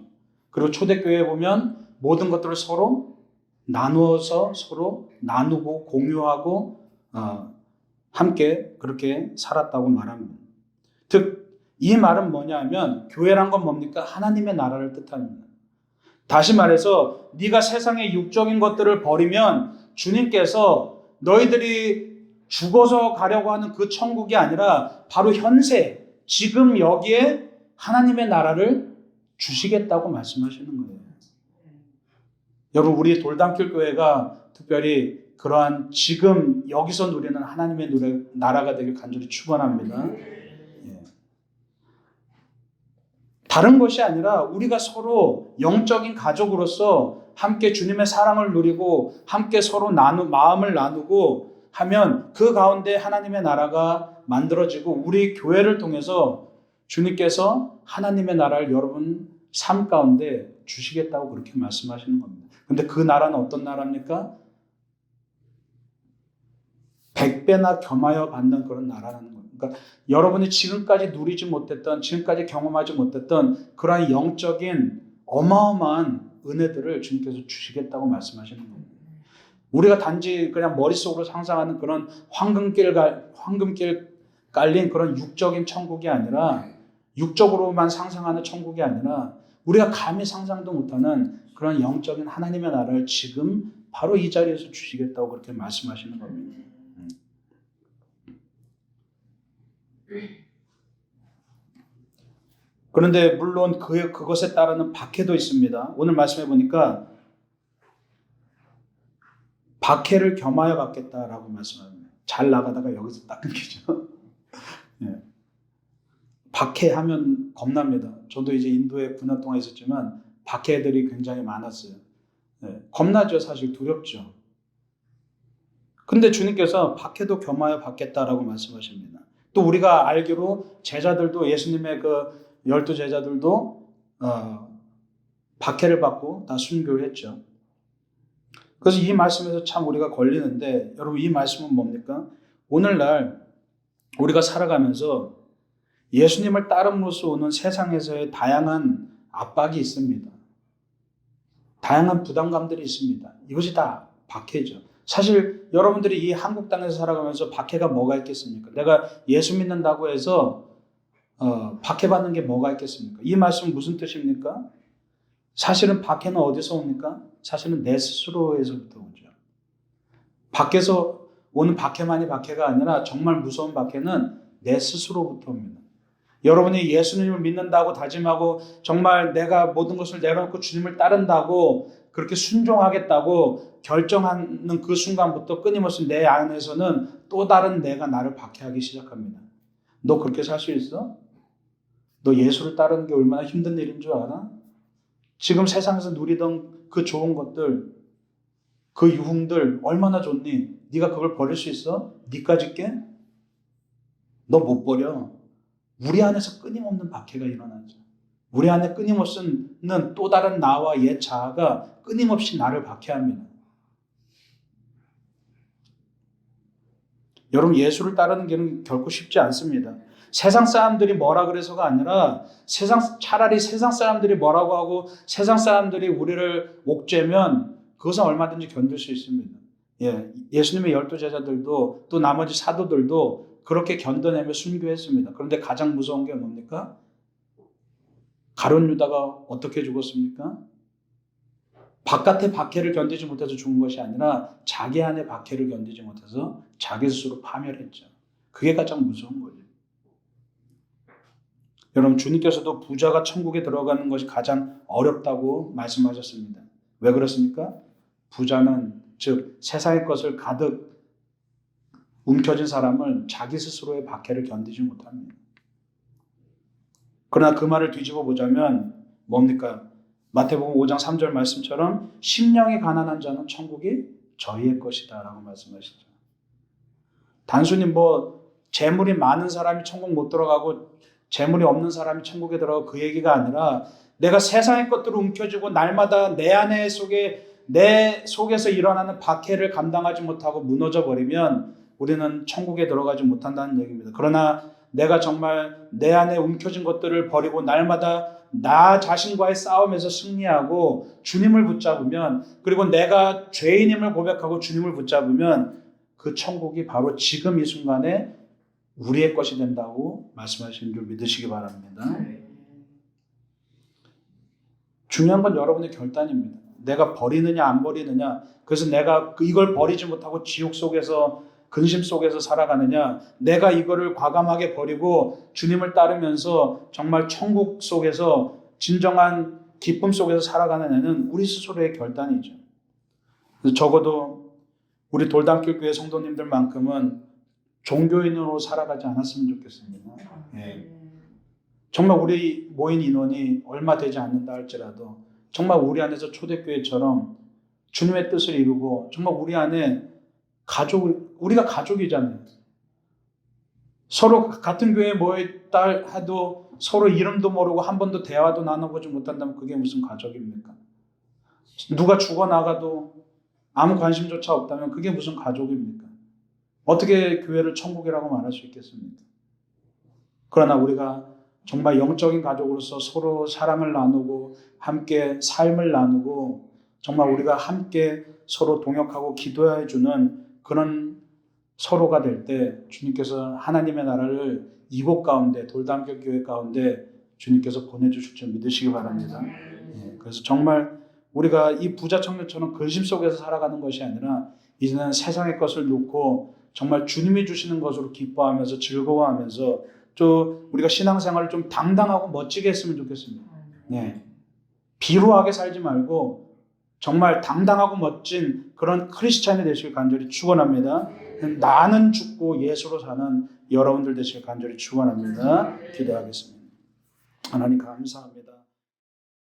그리고 초대교회에 보면 모든 것들을 서로 나누어서 서로 나누고 공유하고 함께 그렇게 살았다고 말합니다. 즉 이 말은 뭐냐면 교회란 건 뭡니까? 하나님의 나라를 뜻합니다. 다시 말해서 네가 세상의 육적인 것들을 버리면 주님께서 너희들이 죽어서 가려고 하는 그 천국이 아니라 바로 현세, 지금 여기에 하나님의 나라를 주시겠다고 말씀하시는 거예요. 여러분, 우리 돌담길 교회가 특별히 그러한 지금 여기서 누리는 하나님의 나라가 되길 간절히 축원합니다. 다른 것이 아니라 우리가 서로 영적인 가족으로서 함께 주님의 사랑을 누리고 함께 서로 마음을 나누고 하면 그 가운데 하나님의 나라가 만들어지고 우리 교회를 통해서 주님께서 하나님의 나라를 여러분 삶 가운데 주시겠다고 그렇게 말씀하시는 겁니다. 근데 그 나라는 어떤 나라입니까? 100배나 겸하여 받는 그런 나라라는 겁니다. 그러니까 여러분이 지금까지 누리지 못했던, 지금까지 경험하지 못했던 그러한 영적인 어마어마한 은혜들을 주님께서 주시겠다고 말씀하시는 겁니다. 우리가 단지 그냥 머릿속으로 상상하는 그런 황금길 깔린 그런 육적인 천국이 아니라 육적으로만 상상하는 천국이 아니라 우리가 감히 상상도 못하는 그런 영적인 하나님의 나라를 지금 바로 이 자리에서 주시겠다고 그렇게 말씀하시는 겁니다. 그런데 물론 그것에 따르는 박해도 있습니다. 오늘 말씀해 보니까 박해를 겸하여 받겠다라고 말씀합니다. 잘 나가다가 여기서 딱 끊기죠. 네. 박해하면 겁납니다. 저도 이제 인도에 9년 동안 있었지만 박해들이 굉장히 많았어요. 네. 겁나죠. 사실 두렵죠. 근데 주님께서 박해도 겸하여 받겠다라고 말씀하십니다. 또 우리가 알기로 제자들도 예수님의 그 12제자들도 박해를 받고 다 순교했죠. 그래서 이 말씀에서 참 우리가 걸리는데 여러분 이 말씀은 뭡니까? 오늘날 우리가 살아가면서 예수님을 따름으로써 오는 세상에서의 다양한 압박이 있습니다. 다양한 부담감들이 있습니다. 이것이 다 박해죠. 사실 여러분들이 이 한국 땅에서 살아가면서 박해가 뭐가 있겠습니까? 내가 예수 믿는다고 해서 박해받는 게 뭐가 있겠습니까? 이 말씀은 무슨 뜻입니까? 사실은 박해는 어디서 옵니까? 사실은 내 스스로에서부터 오죠. 밖에서 오는 박해만이 박해가 아니라 정말 무서운 박해는 내 스스로부터 옵니다. 여러분이 예수님을 믿는다고 다짐하고 정말 내가 모든 것을 내려놓고 주님을 따른다고 그렇게 순종하겠다고 결정하는 그 순간부터 끊임없이 내 안에서는 또 다른 내가 나를 박해하기 시작합니다. 너 그렇게 살 수 있어? 너 예수를 따르는 게 얼마나 힘든 일인 줄 알아? 지금 세상에서 누리던 그 좋은 것들, 그 유흥들 얼마나 좋니? 네가 그걸 버릴 수 있어? 네까짓 게? 너 못 버려. 우리 안에서 끊임없는 박해가 일어나죠. 우리 안에 끊임없는 또 다른 나와 옛 자아가 끊임없이 나를 박해합니다. 여러분 예수를 따르는 길은 결코 쉽지 않습니다. 세상 사람들이 뭐라 그래서가 아니라 차라리 세상 사람들이 뭐라고 하고 세상 사람들이 우리를 옥죄면 그것은 얼마든지 견딜 수 있습니다. 예수님의 12제자들도 또 나머지 사도들도 그렇게 견뎌내며 순교했습니다. 그런데 가장 무서운 게 뭡니까? 가룟 유다가 어떻게 죽었습니까? 바깥의 박해를 견디지 못해서 죽은 것이 아니라 자기 안의 박해를 견디지 못해서 자기 스스로 파멸했죠. 그게 가장 무서운 거죠. 여러분 주님께서도 부자가 천국에 들어가는 것이 가장 어렵다고 말씀하셨습니다. 왜 그렇습니까? 부자는 즉 세상의 것을 가득 움켜쥔 사람은 자기 스스로의 박해를 견디지 못합니다. 그러나 그 말을 뒤집어 보자면 뭡니까? 마태복음 5장 3절 말씀처럼 심령이 가난한 자는 천국이 저희의 것이다 라고 말씀하시죠. 단순히 재물이 많은 사람이 천국 못 들어가고 재물이 없는 사람이 천국에 들어가고 그 얘기가 아니라 내가 세상의 것들을 움켜쥐고 날마다 내 속에서 일어나는 박해를 감당하지 못하고 무너져 버리면 우리는 천국에 들어가지 못한다는 얘기입니다. 그러나 내가 정말 내 안에 움켜진 것들을 버리고 날마다 나 자신과의 싸움에서 승리하고 주님을 붙잡으면, 그리고 내가 죄인임을 고백하고 주님을 붙잡으면 그 천국이 바로 지금 이 순간에 우리의 것이 된다고 말씀하시는 줄 믿으시기 바랍니다. 중요한 건 여러분의 결단입니다. 내가 버리느냐 안 버리느냐. 그래서 내가 이걸 버리지 못하고 지옥 속에서, 근심 속에서 살아가느냐, 내가 이거를 과감하게 버리고 주님을 따르면서 정말 천국 속에서 진정한 기쁨 속에서 살아가느냐는 우리 스스로의 결단이죠. 그래서 적어도 우리 돌담길 교회 성도님들만큼은 종교인으로 살아가지 않았으면 좋겠습니다. 예. 정말 우리 모인 인원이 얼마 되지 않는다 할지라도 정말 우리 안에서 초대교회처럼 주님의 뜻을 이루고, 정말 우리 안에 우리가 가족이잖아요. 서로 같은 교회에 모여있다 해도 서로 이름도 모르고 한 번도 대화도 나눠보지 못한다면 그게 무슨 가족입니까? 누가 죽어나가도 아무 관심조차 없다면 그게 무슨 가족입니까? 어떻게 교회를 천국이라고 말할 수 있겠습니까? 그러나 우리가 정말 영적인 가족으로서 서로 사랑을 나누고 함께 삶을 나누고 정말 우리가 함께 서로 동역하고 기도해주는 그런 서로가 될 때 주님께서 하나님의 나라를 이곳 가운데, 돌담길 교회 가운데 주님께서 보내주실 줄 믿으시기 바랍니다. 그래서 정말 우리가 이 부자 청년처럼 근심 속에서 살아가는 것이 아니라 이제는 세상의 것을 놓고 정말 주님이 주시는 것으로 기뻐하면서 즐거워하면서 또 우리가 신앙생활을 좀 당당하고 멋지게 했으면 좋겠습니다. 비루하게 살지 말고 정말 당당하고 멋진 그런 크리스찬이 되시길 간절히 축원합니다. 나는 죽고 예수로 사는 여러분들 되시길 간절히 축원합니다. 기도하겠습니다. 하나님 감사합니다.